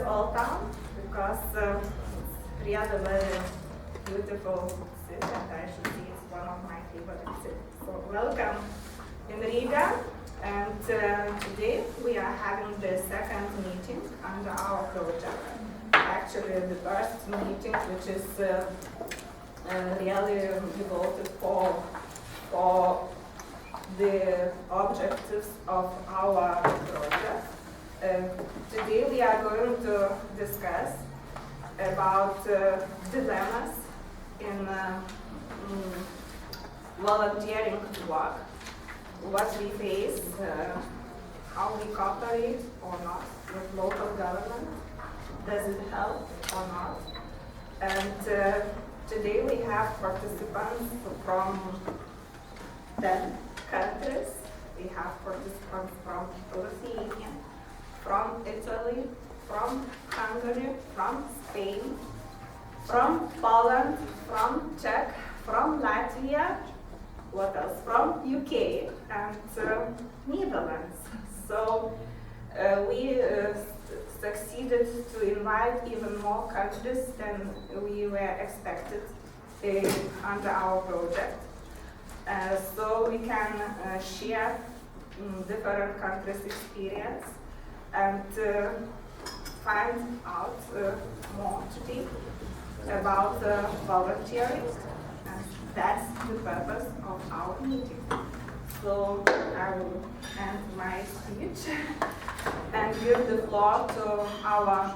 Old Town, because it's really very beautiful city, and I should say it's one of my favorite cities. So welcome in Riga, and today we are having the second meeting under our project. Actually, the first meeting, which is really devoted for the objectives of our project. Today we are going to discuss about dilemmas in volunteering work, what we face, how we cooperate or not with local government, does it help or not. And today we have participants from 10 countries. We have participants from Lithuania, from Italy, from Hungary, from Spain, from Poland, from Czech, from Latvia, what else? From UK and Netherlands. So we succeeded to invite even more countries than we were expected under our project. So we can share different countries' experience and find out more today about volunteering, and that's the purpose of our meeting. So I will end my speech and give the floor to our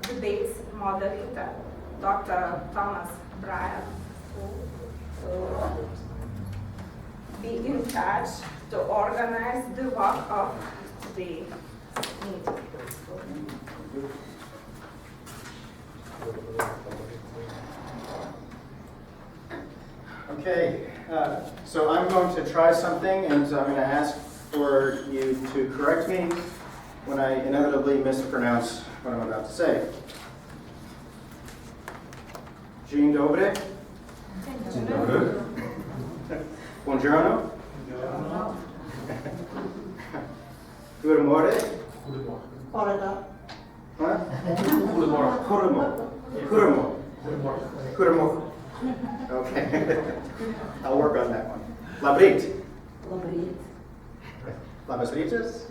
debate moderator, Dr. Kaunas Breyer, who will be in charge to organize the work of the meeting. Okay, so I'm going to try something, and I'm going to ask for you to correct me when I inevitably mispronounce what I'm about to say. Dzień dobry. Dzień dobry. Buongiorno. Goedemorgen. Goedemorgen. Huh? Goedemorgen. Goedemorgen. Goedemorgen. Okay. I'll work on that one. Labrit. Labas rytas.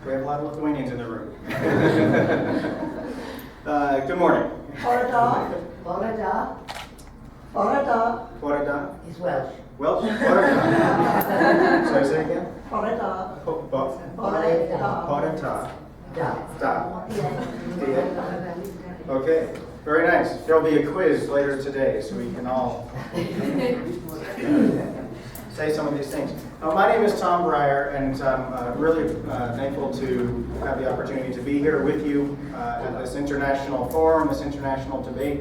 We have a lot of Lithuanians in the room. Good morning. Borada. Borada. Is Welsh. Welsh? Borada. Sorry, say again? Borada. Borada. Da. Da. Okay, very nice. There'll be a quiz later today, so we can all say some of these things. My name is Tom Breyer, and I'm really thankful to have the opportunity to be here with you at this international forum, this international debate,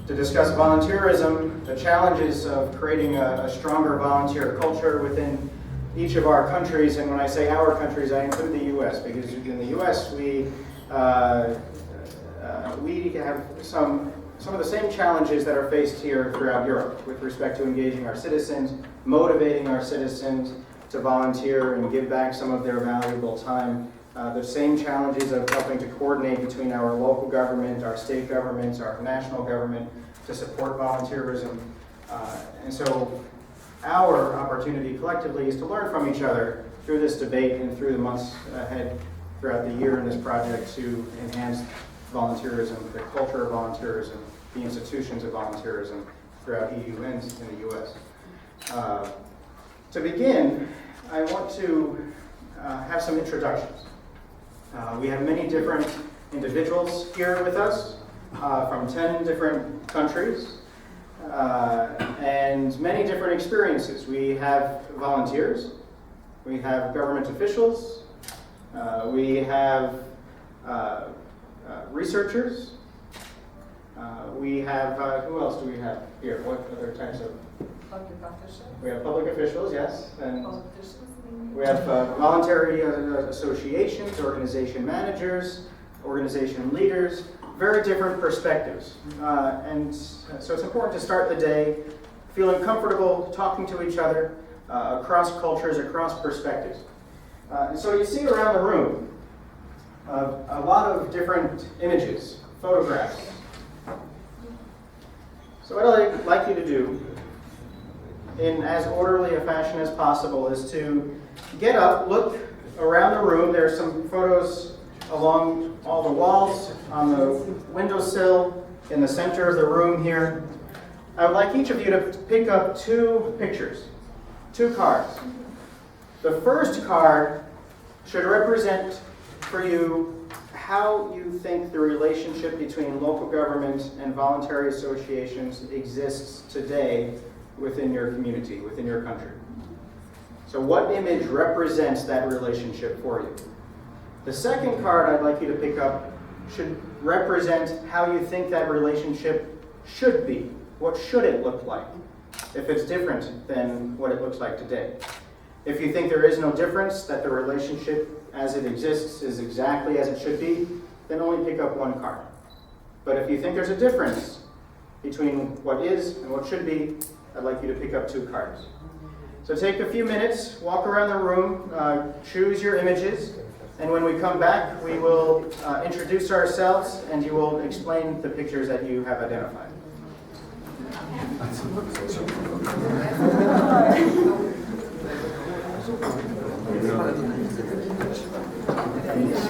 to discuss volunteerism, the challenges of creating a stronger volunteer culture within each of our countries. And when I say our countries, I include the U.S., because in the U.S. we have some of the same challenges that are faced here throughout Europe with respect to engaging our citizens, motivating our citizens to volunteer and give back some of their valuable time. The same challenges of helping to coordinate between our local government, our state governments, our national government to support volunteerism. And so our opportunity collectively is to learn from each other through this debate and through the months ahead throughout the year in this project to enhance volunteerism, the culture of volunteerism, the institutions of volunteerism throughout EU and in the US. To begin, I want to have some introductions. We have many different individuals here with us from 10 different countries and many different experiences. We have volunteers, we have government officials, we have researchers, we have, who else do we have here? What other types of? Public officials. We have public officials, yes. And Politicians. we have voluntary associations, organization managers, organization leaders, very different perspectives. And so it's important to start the day feeling comfortable talking to each other across cultures, across perspectives. And so you see around the room a lot of different images, photographs. So what I'd like you to do, in as orderly a fashion as possible, is to get up, look around the room. There are some photos along all the walls, on the windowsill, in the center of the room here. I would like each of you to pick up 2 pictures, 2 cards. The first card should represent for you how you think the relationship between local government and voluntary associations exists today within your community, within your country. So what image represents that relationship for you? The second card I'd like you to pick up should represent how you think that relationship should be. What should it look like if it's different than what it looks like today? If you think there is no difference, that the relationship as it exists is exactly as it should be, then only pick up 1 card. But if you think there's a difference between what is and what should be, I'd like you to pick up 2 cards. So take a few minutes, walk around the room, choose your images, and when we come back, we will introduce ourselves and you will explain the pictures that you have identified.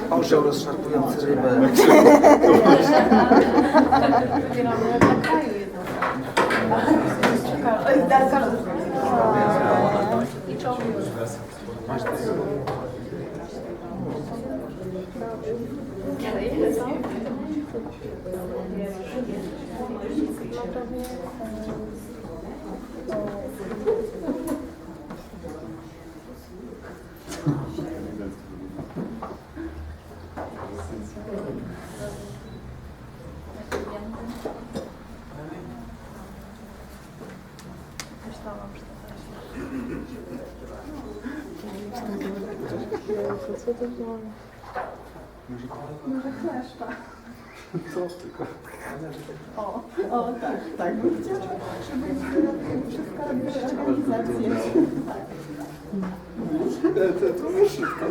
Orzeł rozszarpujący rybę. Co to było? Może kleszcza. Co tylko? O, tak bym chciała, żeby wszystko robiły organizacje. To szybko.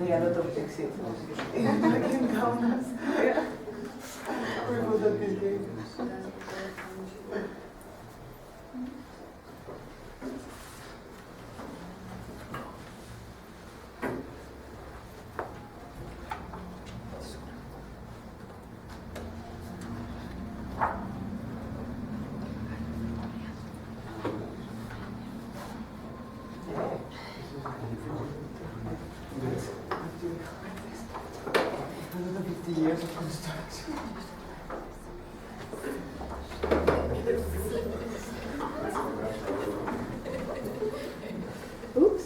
Ja no to fiksję. Takim Kaunas. We would be good. Another 50 years of construction. Oops.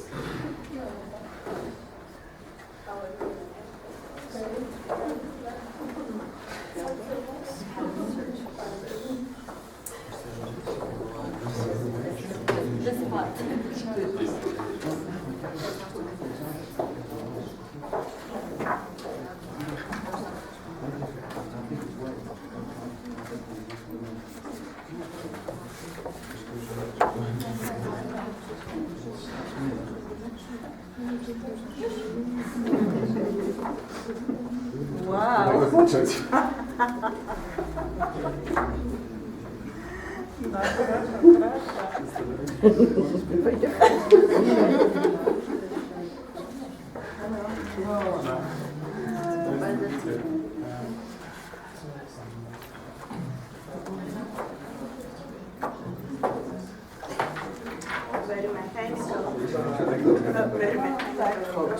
Wow. Да, хорошо, Very mechanical. Very mechanical.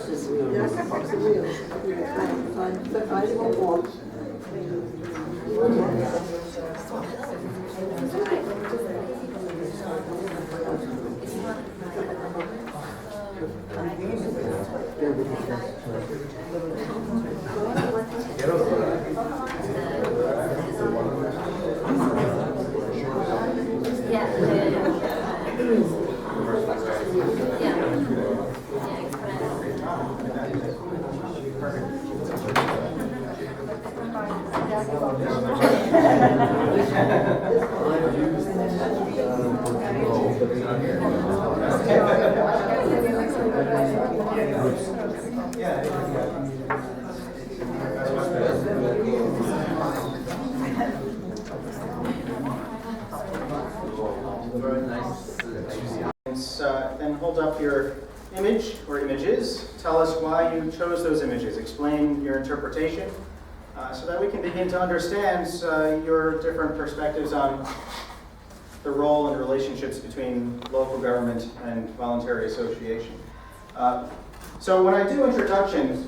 Then hold up your image or images. Tell us why you chose those images. Explain your interpretation so that we can begin to understand your different perspectives on the role and relationships between local government and voluntary association. So when I do introductions,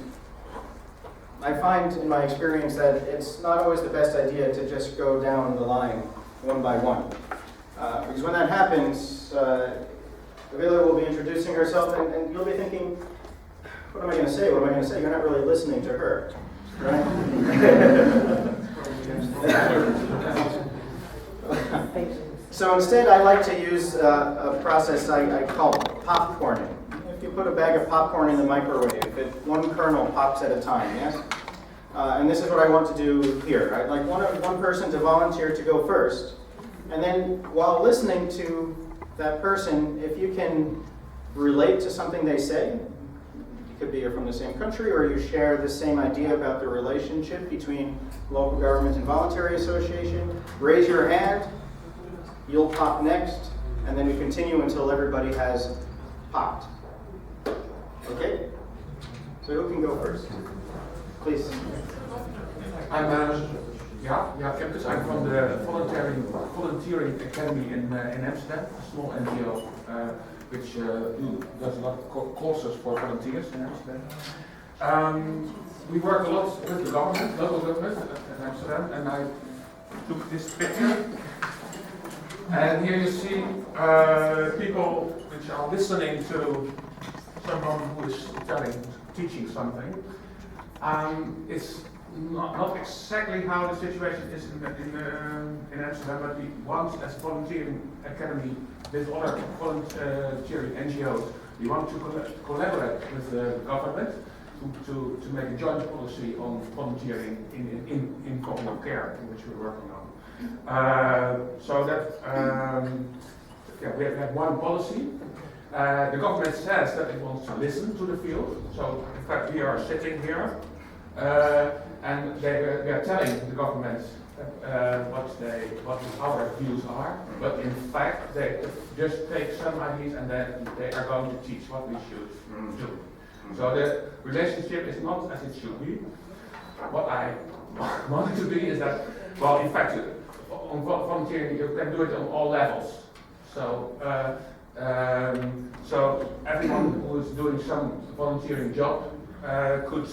I find in my experience that it's not always the best idea to just go down the line one by one. Because when that happens, Avila will be introducing herself and you'll be thinking, what am I going to say? What am I going to say? You're not really listening to her, right? So instead, I like to use a process I call popcorning. If you put a bag of popcorn in the microwave, one kernel pops at a time, yes? And this is what I want to do here. I'd like one person to volunteer to go first. And then while listening to that person, if you can relate to something they say, it could be you're from the same country or you share the same idea about the relationship between local government and voluntary association, raise your hand, you'll pop next, and then we continue until everybody has popped. Okay? So who can go first? Please. I'm Kempis. I'm from the volunteering academy in Amsterdam, a small NGO which does a lot of courses for volunteers in Amsterdam. We work a lot with the government, local government in Amsterdam, and I took this picture. And here you see people which are listening to someone who is teaching something. It's not exactly how the situation is in Amsterdam, but we want, as volunteering academy with other volunteering NGOs, we want to collaborate with the government to make a joint policy on volunteering in communal care, in which we're working on. So that we have one policy. The government says that it wants to listen to the field. So in fact we are sitting here and they are telling the government what our views are, but in fact they just take some ideas and then they are going to teach what we should do. So the relationship is not as it should be. What I want it to be is that, well, in fact, on volunteering you can do it on all levels. So so everyone who is doing some volunteering job could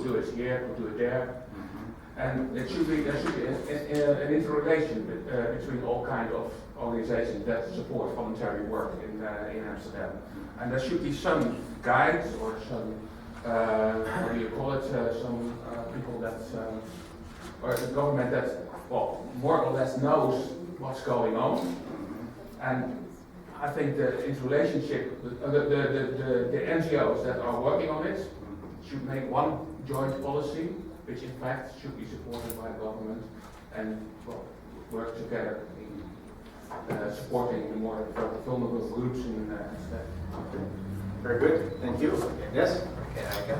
do it here, could do it there, and there should be an interrelation between all kinds of organizations that support voluntary work in Amsterdam, and there should be some guides or some what do you call it? Some people that or the government that more or less knows what's going on, and I think the interrelationship, the NGOs that are working on it should make one joint policy, which in fact should be supported by the government and work together in supporting the more vulnerable groups in Amsterdam. Very Very good, thank you. Yes? Okay, I can.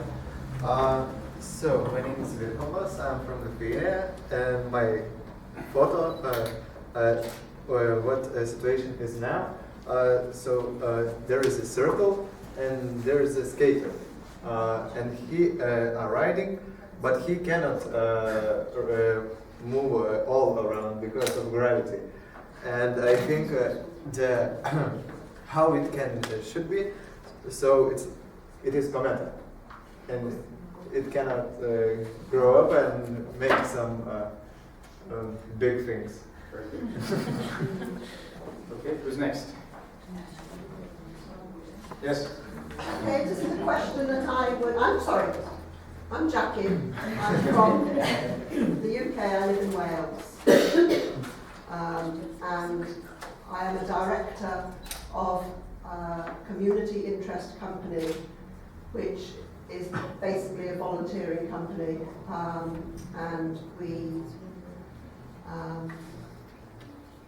So, my name is Vilkomas, I'm from Latvia, and my photo, what situation is now. There is a circle, and there is a skater, and he are riding, but he cannot move all around because of gravity. And I think the how it should be, so it is cometa, and it cannot grow up and make some big things. Okay, who's next? Yes? Okay, this is a question that I'm Jackie. I'm from the UK, I live in Wales. And I am a director of a community interest company, which is basically a volunteering company. And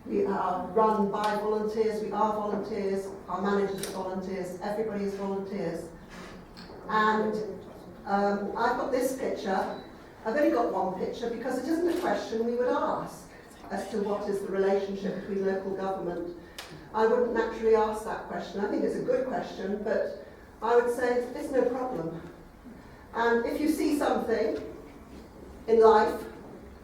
we are run by volunteers, we are volunteers, our managers are volunteers, everybody is volunteers. And I've got this picture. I've only got one picture because it isn't a question we would ask as to what is the relationship between local government. I wouldn't naturally ask that question. I think it's a good question, but I would say it's no problem. And if you see something in life,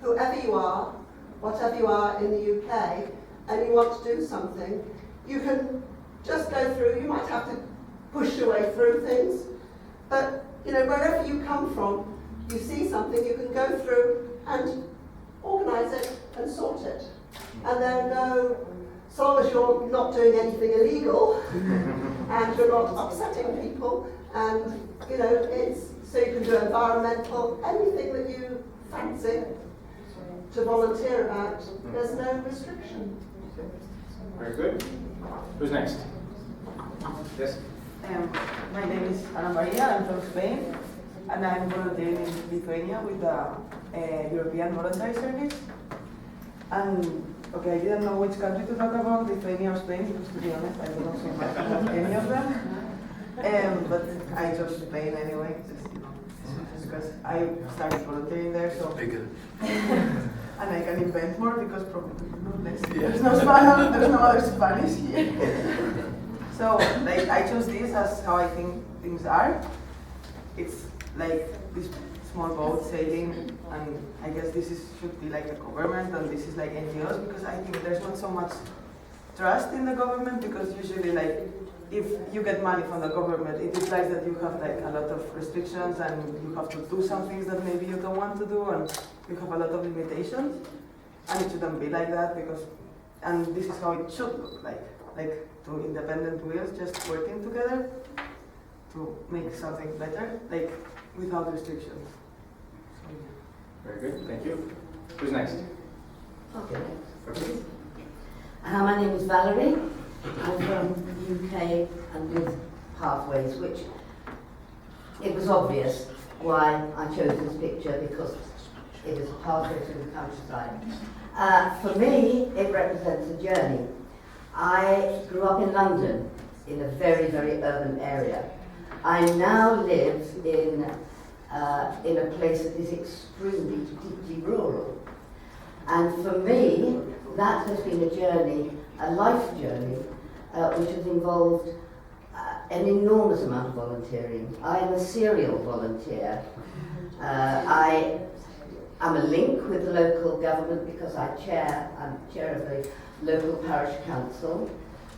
whoever you are, whatever you are in the UK, and you want to do something, you can just go through. You might have to push your way through things, but wherever you come from, you see something, you can go through and organise it and sort it. And then as long as you're not doing anything illegal and you're not upsetting people, and it's so you can do environmental, anything that you fancy to volunteer about, there's no restriction. Very good. Who's next? Yes? My name is Ana Maria, I'm from Spain, and I'm volunteering in Lithuania with the European Voluntary Service. And okay, I didn't know which country to talk about, Lithuania or Spain, because to be honest, I don't know so much about any of them. But I chose Spain anyway, just because I started volunteering there, so. And I can invent more because probably there's no Spanish, there's no other Spanish here. So I chose this as how I think things are. It's like this small boat sailing, and I guess this should be like the government, and this is like NGOs, because I think there's not so much trust in the government, because usually if you get money from the government, it implies that you have like a lot of restrictions and you have to do some things that maybe you don't want to do, and you have a lot of limitations. And it shouldn't be like that, and this is how it should look like two independent wheels just working together to make something better, like without restrictions. So, yeah. Very good, thank you. Who's next? Okay. My name is Valerie. I'm from the UK and live Pathways, which it was obvious why I chose this picture, because it is a pathway through the countryside. For me, it represents a journey. I grew up in London, in a very, very urban area. I now live in a place that is extremely, deeply rural. And for me, that has been a journey, a life journey, which has involved an enormous amount of volunteering. I am a serial volunteer. I'm a link with the local government because I'm chair of the local parish council.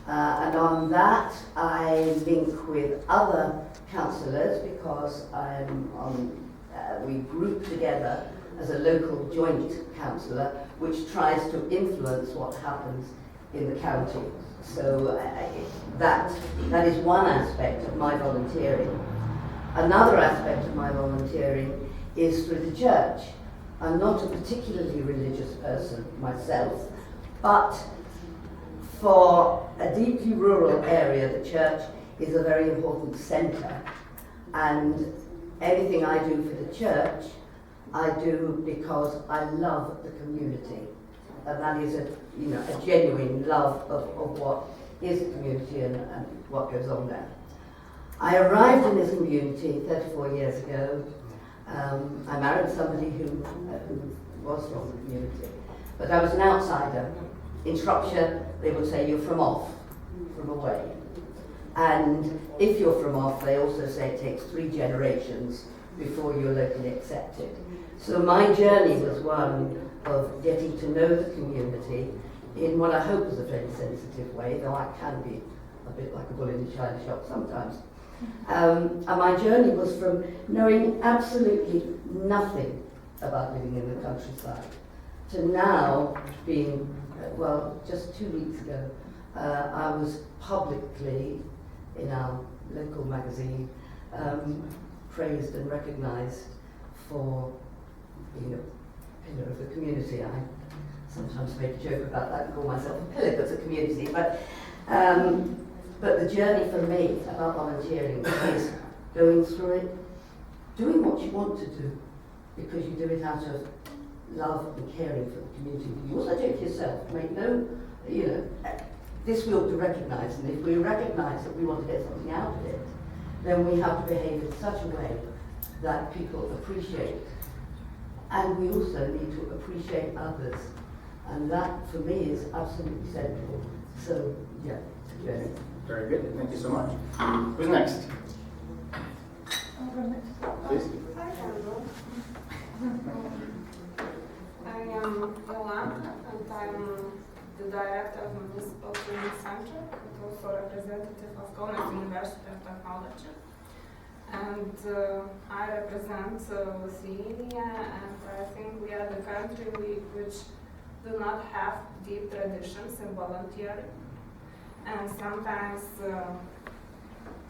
And on that, I link with other councillors because we group together as a local joint councillor, which tries to influence what happens in the county. So that is one aspect of my volunteering. Another aspect of my volunteering is through the church. I'm not a particularly religious person myself, but for a deeply rural area, the church is a very important centre. And anything I do for the church, I do because I love the community. And that is a genuine love of what is the community and what goes on there. I arrived in this community 34 years ago. I married somebody who was from the community, but I was an outsider. In Shropshire, they would say you're from off, from away. And if you're from off, they also say it takes 3 generations before you're locally accepted. So my journey was one of getting to know the community in what I hope is a very sensitive way, though I can be a bit like a bull in a china shop sometimes. And my journey was from knowing absolutely nothing about living in the countryside to now being, well, just 2 weeks ago, I was publicly in our local magazine praised and recognised for being a pillar of the community. I sometimes make a joke about that and call myself a pillar of the community, but the journey for me about volunteering is going through it, doing what you want to do, because you do it out of love and caring for the community. You also do it yourself. Make no, this we ought to recognise, and if we recognise that we want to get something out of it, then we have to behave in such a way that people appreciate. And we also need to appreciate others. And that, for me, is absolutely central. So, yeah, Jenny. Very good. Thank you so much. Who's next? Please. I am Yolanda, and I'm the director of Municipal Training Center, and also representative of Kaunas University of Technology. And I represent Lithuania, and I think we are the country which do not have deep traditions in volunteering. And sometimes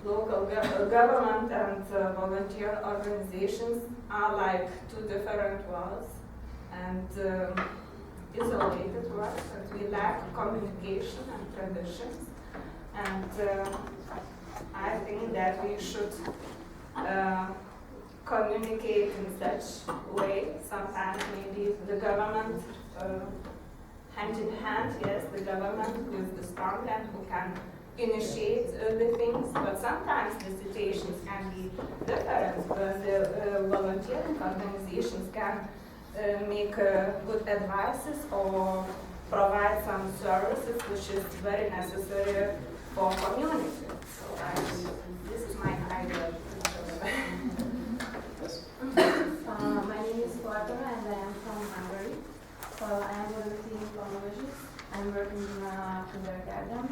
local government and volunteer organizations are like 2 different worlds and isolated worlds, and we lack communication and traditions. And I think that we should communicate in such way. Sometimes maybe the government, hand in hand, yes, the government who is the strong hand who can initiate the things, but sometimes the situations can be different because the volunteering organizations can make good advices or provide some services which is very necessary for community. So this is my idea. My name is Barbara and I am from Hungary. So I am volunteering for languages. I'm working in a kindergarten.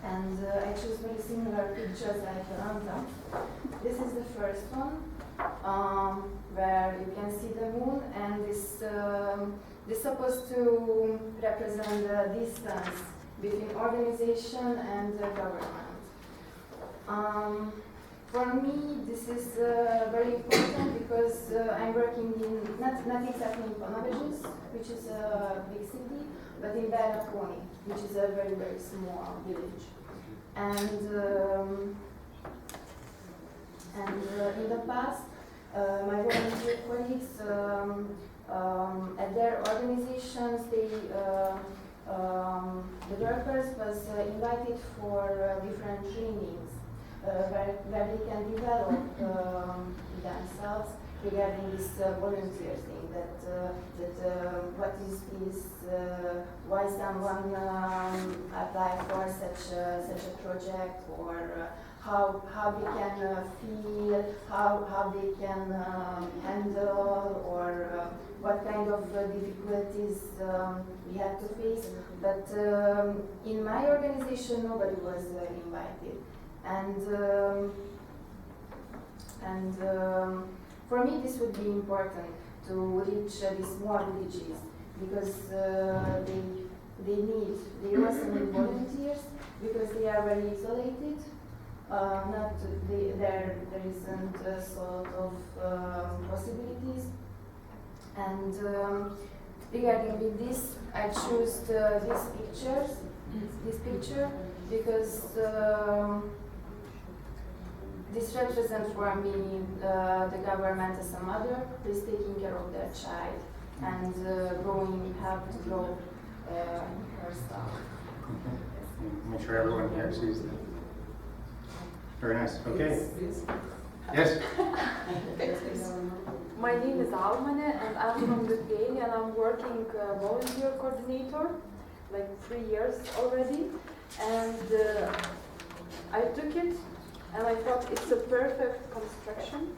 And I choose very similar pictures like Yolanda. This is the first one, where you can see the moon, and this is supposed to represent the distance between organization and the government. For me, this is very important because I'm working in, not exactly in Panaviges, which is a big city, but in Belakoni, which is a very, very small village. And in the past, my volunteer colleagues at their organizations, the workers was invited for different trainings where they can develop themselves regarding this volunteer thing. That what is this? Why someone apply for such a project, or how they can feel, how they can handle, or what kind of difficulties we have to face. But in my organization, nobody was invited, and for me, this would be important to reach these small villages because they also need volunteers because they are very isolated. There isn't a sort of possibilities. And regarding with this, I choose this picture because this represents for me the government as a mother who is taking care of their child and help to grow herself. Make sure everyone here sees that. Very nice. Okay. Yes. My name is Almane and I'm from Lithuania and I'm working volunteer coordinator like 3 years already. And I took it and I thought it's a perfect construction.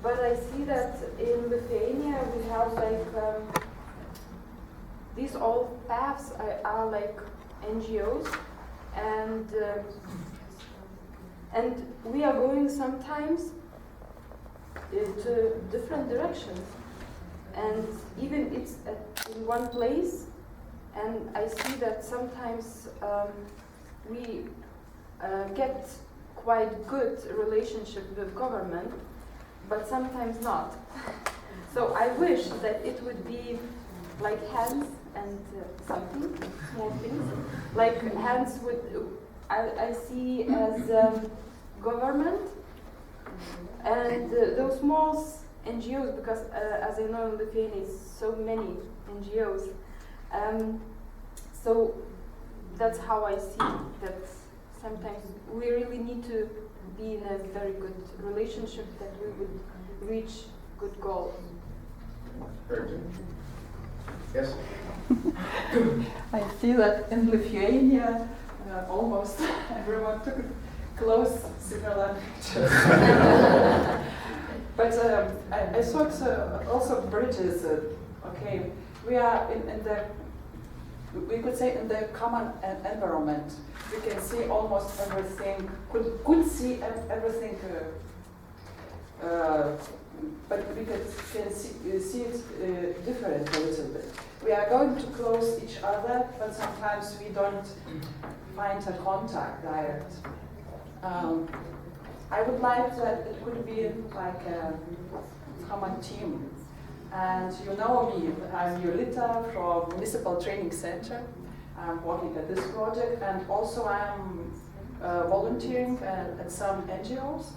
But I see that in Lithuania we have like these all paths are like NGOs, and we are going sometimes into different directions, and even it's in one place, and I see that sometimes we get quite good relationship with government, but sometimes not. So I wish that it would be like hands and something, small things, like hands with, I see as government, and those small NGOs, because as I know in Lithuania is so many NGOs, so that's how I see that sometimes we really need to be in a very good relationship that we would reach good goals. Very good. Yes? I see that in Lithuania almost everyone took close similar pictures. But I thought also bridges, okay, we are in the, we could say in the common environment. We can see almost everything, could see everything, but we can see it different a little bit. We are going to close each other, but sometimes we don't find a contact direct. I would like that it could be like a common team. And you know me, I'm Julita from Municipal Training Center. I'm working at this project, and also I'm volunteering at some NGOs.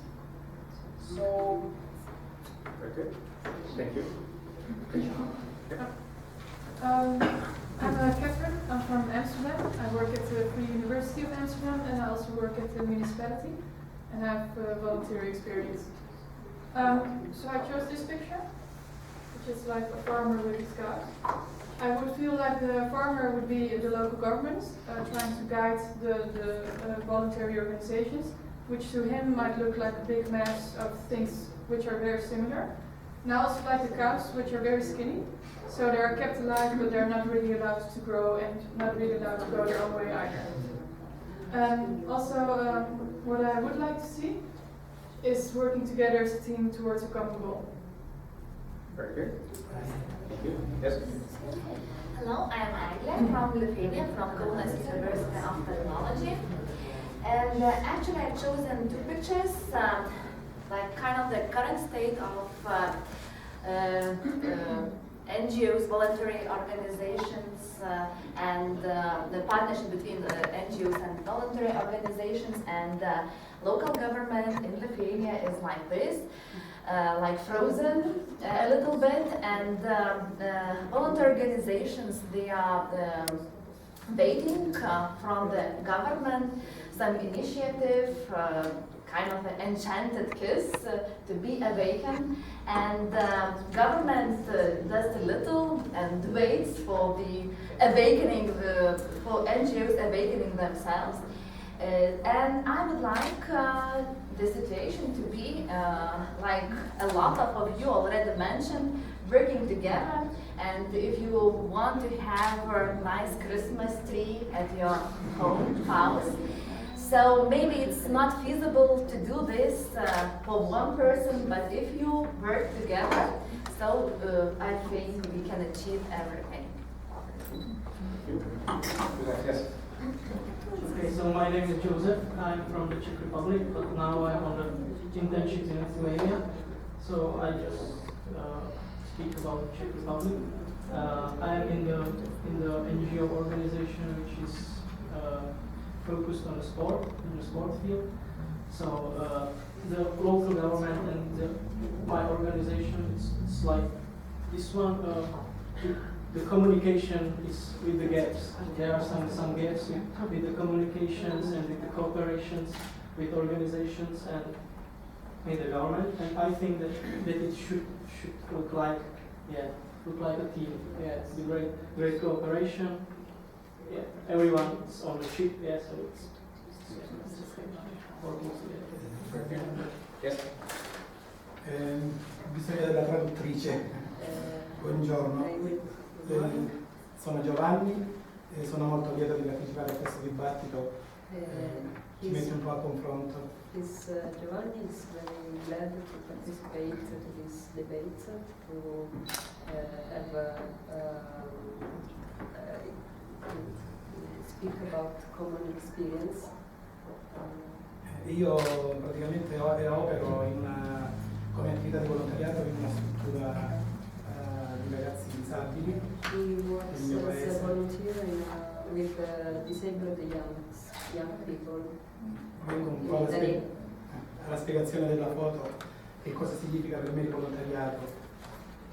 So, Very good. Thank you. I'm Catherine. I'm from Amsterdam. I work at the Free University of Amsterdam, and I also work at the municipality and have volunteer experience. So I chose this picture, which is like a farmer with his cows. I would feel like the farmer would be the local governments trying to guide the voluntary organizations, which to him might look like a big mass of things which are very similar. And I also like the cows, which are very skinny. So they are kept alive, but they're not really allowed to grow and not really allowed to go their own way either. Also, what I would like to see is working together as a team towards a common goal. Very good. Thank you. Yes? Hello, I am Agle from Lithuania, from Kaunas University of Technology. And actually I've chosen two pictures, like kind of the current state of NGOs, voluntary organizations, and the partnership between the NGOs and voluntary organizations, and local government in Lithuania is like this, like frozen a little bit, and voluntary organizations, they are waiting from the government some initiative, kind of an enchanted kiss to be awakened, and government does a little and waits for the awakening, for NGOs awakening themselves. And I would like the situation to be like a lot of you already mentioned, working together. And if you want to have a nice Christmas tree at your home house, so maybe it's not feasible to do this for one person, but if you work together, so I think we can achieve everything. Yes. Okay, so my name is Joseph. I'm from the Czech Republic, but now I'm on the internship in Lithuania. So I just speak about the Czech Republic. I am in the NGO organization which is focused on the sport, in the sport field. So the local government and my organization, it's like this one. The communication is with the gaps. There are some gaps with the communications and with the cooperations. with organizations and with the government, and I think that it should look like a team. Yeah, it's the great cooperation. Yeah, everyone's on the ship. Yeah, so it's working together. Yes. Bisogno della traduttrice. Buongiorno. Sono Giovanni e sono molto lieto di partecipare a questo dibattito. Ci mette un po' a confronto. Giovanni is very glad to participate to this debate, to speak about common experience. Io praticamente opero come attività di volontariato in una struttura di ragazzi disabili. He works as a volunteer with disabled young people. Vengo un po' alla spiegazione della foto e cosa significa per me il volontariato.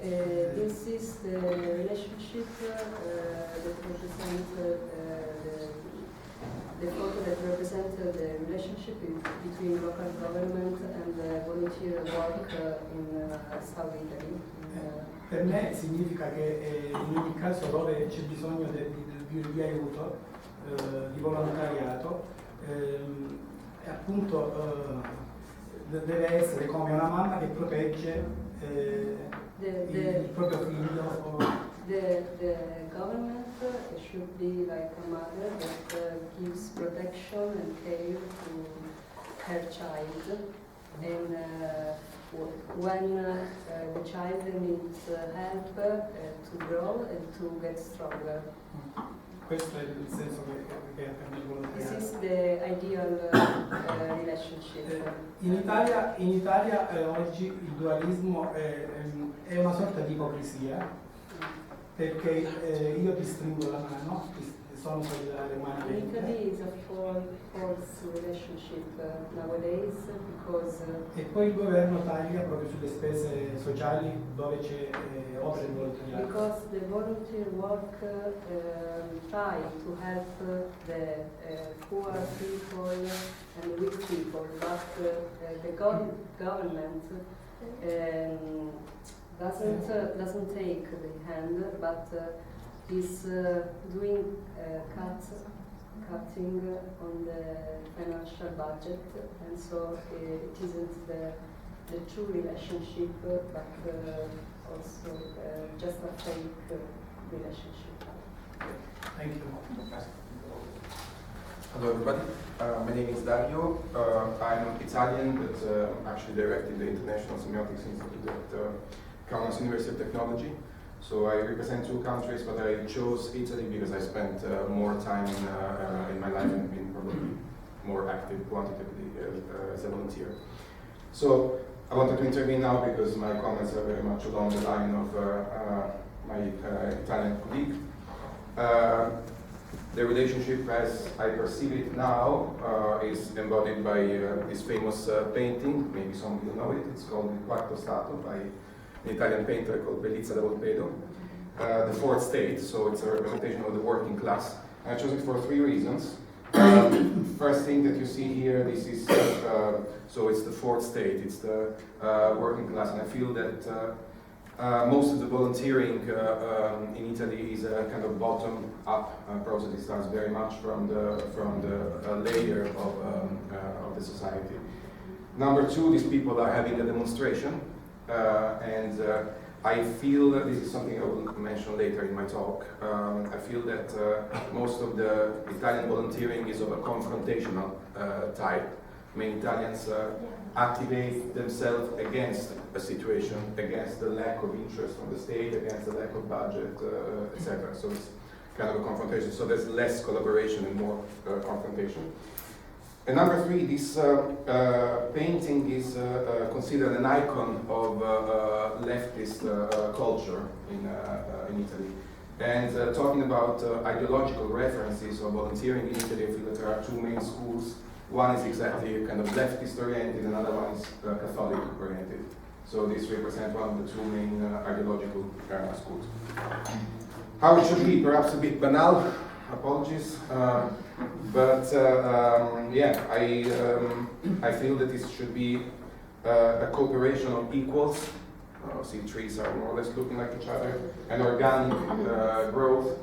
This is the relationship that represents the photo that represents the relationship between local government and volunteer work in South Italy. Per me significa che in ogni caso dove c'è bisogno di aiuto, di volontariato, appunto deve essere come una mamma che protegge il proprio figlio. The government should be like a mother that gives protection and care to her child, and when the child needs help to grow and to get stronger. Questo è il senso che ha per me il volontariato. This is the ideal relationship. In Italia oggi il dualismo è una sorta di ipocrisia, perché io ti stringo la mano, sono solidale umanamente. Italy is a false relationship nowadays because e poi il governo taglia proprio sulle spese sociali dove c'è opera di volontariato. Because the volunteer work try to help the poor people and weak people, but the government doesn't take the hand, but is doing cutting on the financial budget, and so it isn't the true relationship, but also just a fake relationship. Thank you. Hello everybody, my name is Dario. I'm Italian, but actually directed the International Semiotics Institute at Kaunas University of Technology. So I represent two countries, but I chose Italy because I spent more time in my life and been probably more active quantitatively as a volunteer. So I wanted to intervene now because my comments are very much along the line of my Italian colleague. The relationship, as I perceive it now, is embodied by this famous painting. Maybe some of you know it. It's called Il Quarto Stato by an Italian painter called Bellizza da Volpedo. The fourth state, so it's a representation of the working class. I chose it for three reasons. First thing that you see here, this is, so it's the fourth state, it's the working class, and I feel that most of the volunteering in Italy is a kind of bottom-up process. It starts very much from the layer of the society. Number two, these people are having a demonstration, and I feel this is something I will mention later in my talk. I feel that most of the Italian volunteering is of a confrontational type. Many Italians activate themselves against a situation, against the lack of interest from the state, against the lack of budget, etc. So it's kind of a confrontation. So there's less collaboration and more confrontation. And number three, this painting is considered an icon of leftist culture in Italy. And talking about ideological references of volunteering in Italy, I feel that there are two main schools. One is exactly kind of leftist oriented, another one is Catholic oriented. So this represents one of the two main ideological schools. How it should be, perhaps a bit banal, apologies. But yeah, I feel that this should be a cooperation of equals. See, trees are more or less looking like each other. And organic growth,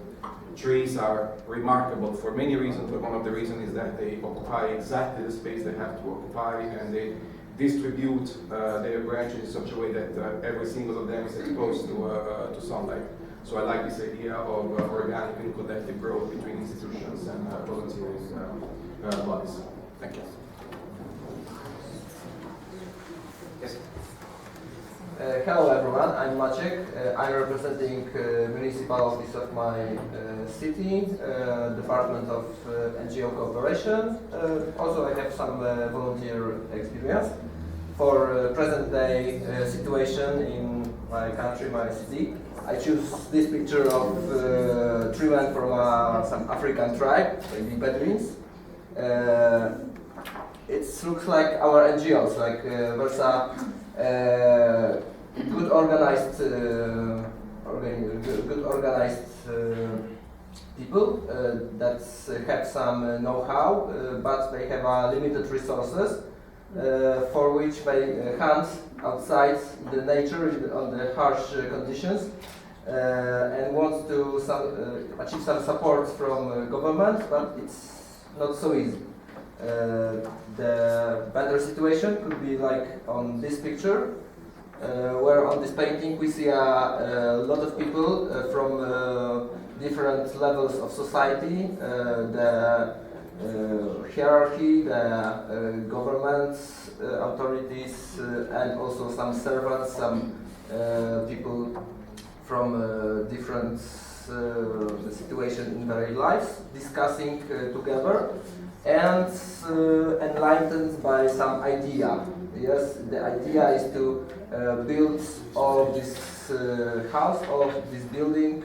trees are remarkable for many reasons, but one of the reasons is that they occupy exactly the space they have to occupy, and they distribute their branches in such a way that every single of them is exposed to sunlight. So I like this idea of organic and collective growth between institutions and volunteering bodies. Thank you. Yes. Hello everyone, I'm Maciek. I'm representing municipal office of my city, Department of NGO Cooperation. Also I have some volunteer experience for present day situation in my country, my city. I choose this picture of 3 men from some African tribe, maybe Bedouins. It looks like our NGOs, like there's a good organized people that have some know-how, but they have limited resources for which they hunt outside in the nature on the harsh conditions and want to achieve some support from government, but it's not so easy. The better situation could be like on this picture, where on this painting we see a lot of people from different levels of society, the hierarchy, the government authorities, and also some servants, some people from different situations in their lives, discussing together and enlightened by some idea. Yes, the idea is to build all of this house, all of this building,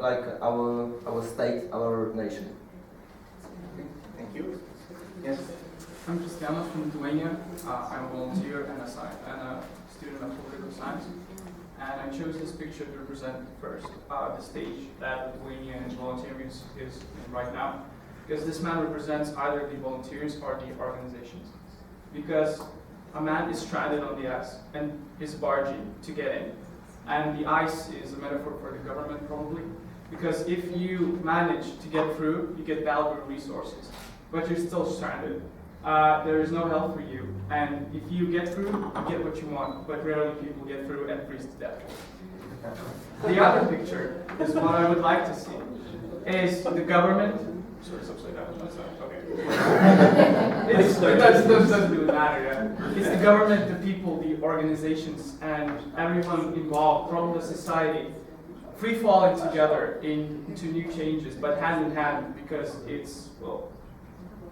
like our state, our nation. Thank you. Yes. I'm Cristiano from Lithuania. I'm a volunteer and a student of political science. And I chose this picture to represent first the stage that Lithuanian volunteering is in right now. Because this man represents either the volunteers or the organizations. Because a man is stranded on the ice and is barging to get in. And the ice is a metaphor for the government probably. Because if you manage to get through, you get valuable resources. But you're still stranded. There is no help for you. And if you get through, you get what you want. But rarely people get through and freeze to death. The other picture is what I would like to see. Is the government. Sorry, it's upside down. That's not okay. It doesn't matter. Yeah. It's the government, the people, the organizations, and everyone involved, from the society, free falling together into new changes, but hand in hand, because it's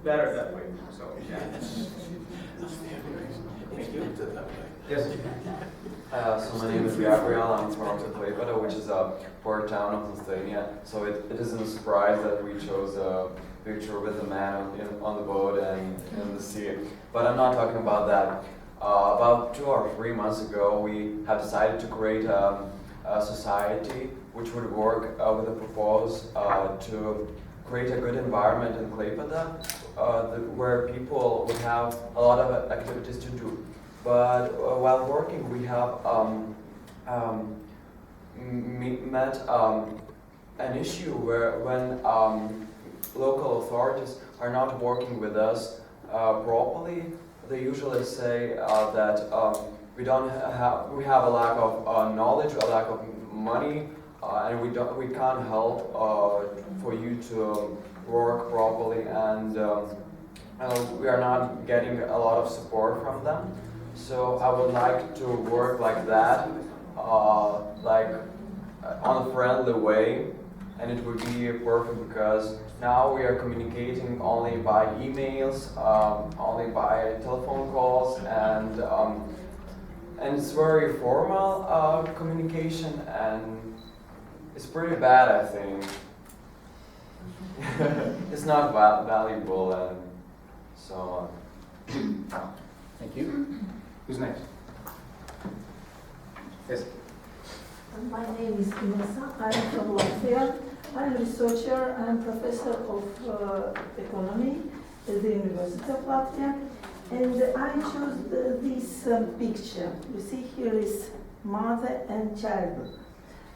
better that way. So yeah. Thank you. Yes. So my name is Gabriel. I'm from Klaipėda, which is a port town of Lithuania. So it isn't a surprise that we chose a picture with a man on the boat and in the sea. But I'm not talking about that. About 2 or 3 months ago, we have decided to create a society which would work with a proposal to create a good environment in Klaipėda, where people would have a lot of activities to do. But while working, we have met an issue when local authorities are not working with us properly. They usually say that we have a lack of knowledge, a lack of money, and we can't help for you to work properly, and we are not getting a lot of support from them. So I would like to work like that, like on a friendly way, and it would be perfect because now we are communicating only by emails, only by telephone calls, and it's very formal communication, and it's pretty bad, I think. It's not valuable, and so on. Thank you. Who's next? Yes. My name is Inessa. I'm from Latvia. I'm a researcher, I'm professor of economy at the University of Latvia, and I chose this picture. You see here is mother and child.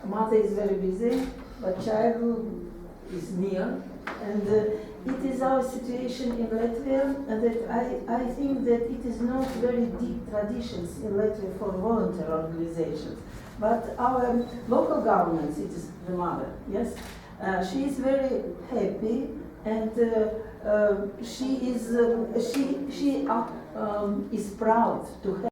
Mother is very busy, but child is near, and it is our situation in Latvia that I think that it is not very deep traditions in Latvia for voluntary organizations. But our local governments, it is the mother, yes? She is very happy, and she is proud to have